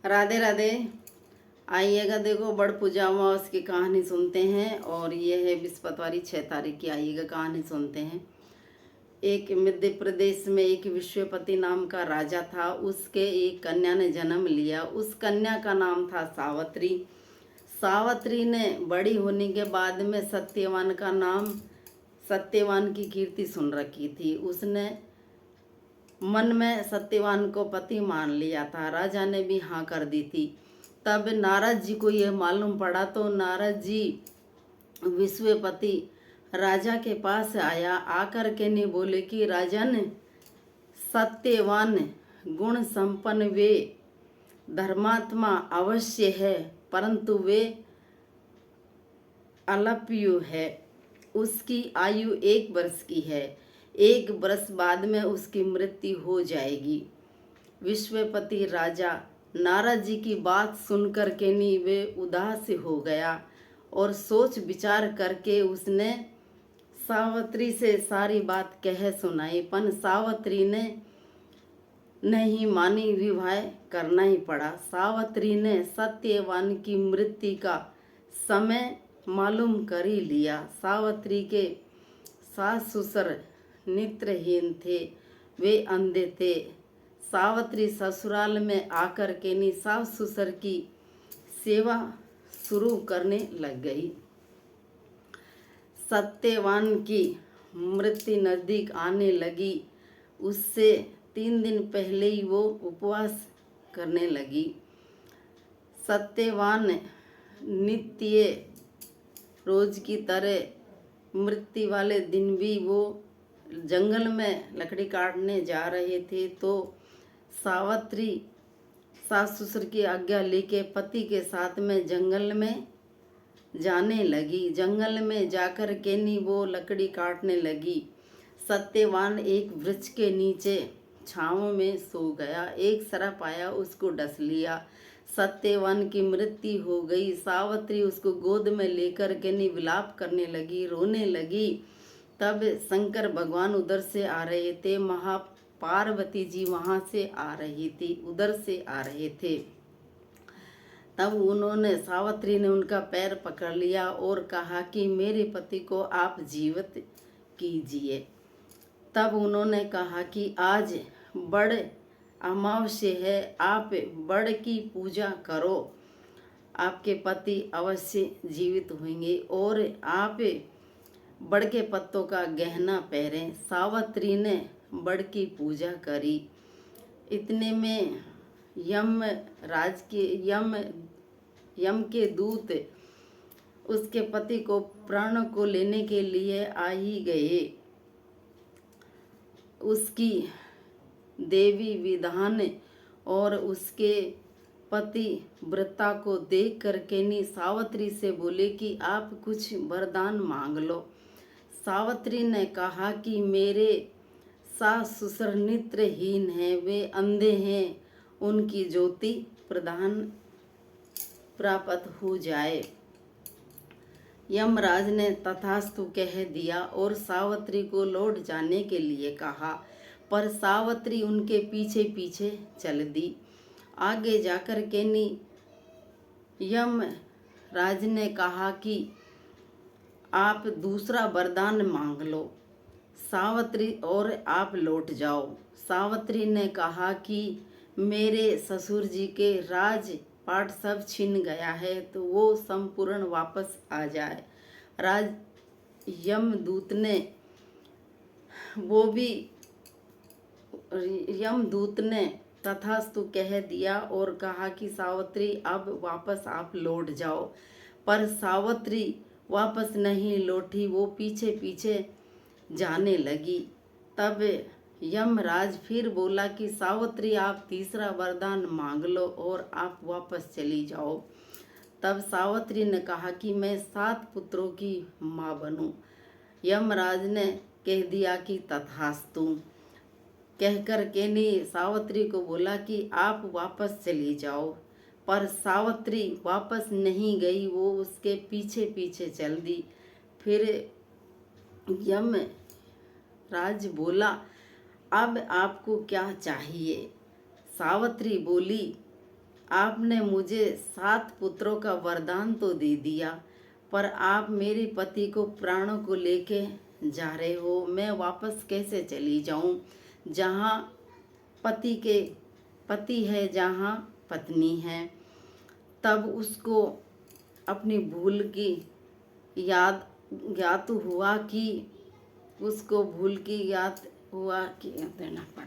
राधे राधे। आइएगा, देखो बड़ पूजा अमावस की कहानी सुनते हैं। और ये है बृहस्पतिवारी 6 तारीख की। आइएगा कहानी सुनते हैं। एक मध्य प्रदेश में एक विश्वपति नाम का राजा था। उसके एक कन्या ने जन्म लिया। उस कन्या का नाम था सावित्री। सावित्री ने बड़ी होने के बाद में सत्यवान का नाम, सत्यवान की कीर्ति सुन रखी थी। उसने मन में सत्यवान को पति मान लिया था। राजा ने भी हाँ कर दी थी। तब नारद जी को यह मालूम पड़ा तो नारद जी विश्वपति राजा के पास आया। आकर के ने बोले कि राजन, सत्यवान गुण संपन्न वे धर्मात्मा अवश्य है, परंतु वे अल्पायु है। उसकी आयु 1 वर्ष की है। 1 वर्ष बाद में उसकी मृत्यु हो जाएगी। विश्वपति राजा नारद जी की बात सुनकर के नी वे उदास हो गया और सोच विचार करके उसने सावित्री से सारी बात कह सुनाई। पर सावित्री ने नहीं मानी, विवाह करना ही पड़ा। सावित्री ने सत्यवान की मृत्यु का समय मालूम कर ही लिया। सावित्री के सास ससुर नेत्रहीन थे, वे अंधे थे। सावित्री ससुराल में आकर के नी सास ससुर की सेवा शुरू करने लग गई। सत्यवान की मृत्यु नजदीक आने लगी। उससे 3 दिन पहले ही वो उपवास करने लगी। सत्यवान नित्य रोज की तरह मृत्यु वाले दिन भी वो जंगल में लकड़ी काटने जा रहे थे तो सावित्री सास ससुर की आज्ञा लेके पति के साथ में जंगल में जाने लगी। जंगल में जाकर के नी वो लकड़ी काटने लगी। सत्यवान एक वृक्ष के नीचे छांव में सो गया। एक सर्प आया, उसको डस लिया। सत्यवान की मृत्यु हो गई। सावित्री उसको गोद में लेकर के नी विलाप करने लगी, रोने लगी। तब शंकर भगवान उधर से आ रहे थे। पार्वती जी वहाँ से आ रही थी, उधर से आ रहे थे। तब उन्होंने सावित्री ने उनका पैर पकड़ लिया और कहा कि मेरे पति को आप जीवित कीजिए। तब उन्होंने कहा कि आज बड़ अमावस्या है, आप बड़ की पूजा करो, आपके पति अवश्य जीवित होंगे और आप बड़ के पत्तों का गहना पहरें। सावित्री ने बड़ की पूजा करी। इतने में यम के दूत उसके पति को प्राण को लेने के लिए आ ही गए। उसकी देवी विधान और उसके पति व्रता को देख करके नी सावित्री से बोले कि आप कुछ वरदान मांग लो। सावित्री ने कहा कि मेरे सास ससुर नेत्रहीन हैं, वे अंधे हैं, उनकी ज्योति प्रदान प्राप्त हो जाए। यमराज ने तथास्तु कह दिया और सावित्री को लौट जाने के लिए कहा, पर सावित्री उनके पीछे पीछे चल दी। आगे जाकर के नी यमराज ने कहा कि आप दूसरा वरदान मांग लो सावित्री और आप लौट जाओ। सावित्री ने कहा कि मेरे ससुर जी के राजपाट सब छिन गया है तो वो संपूर्ण वापस आ जाए। यमदूत ने तथास्तु कह दिया और कहा कि सावित्री अब वापस आप लौट जाओ। पर सावित्री वापस नहीं लौटी, वो पीछे पीछे जाने लगी। तब यमराज फिर बोला कि सावित्री आप तीसरा वरदान मांग लो और आप वापस चली जाओ। तब सावित्री ने कहा कि मैं 7 पुत्रों की माँ बनूं। यमराज ने कह दिया कि तथास्तु। कहकर के ने सावित्री को बोला कि आप वापस चली जाओ। पर सावित्री वापस नहीं गई, वो उसके पीछे पीछे चल दी। फिर यमराज बोला, अब आपको क्या चाहिए? सावित्री बोली, आपने मुझे 7 पुत्रों का वरदान तो दे दिया, पर आप मेरे पति को प्राणों को लेके जा रहे हो। मैं वापस कैसे चली जाऊं? जहाँ पति है, जहाँ पत्नी है। तब उसको अपनी भूल की याद ज्ञात हुआ कि उसको भूल की याद हुआ कि देना पड़ा।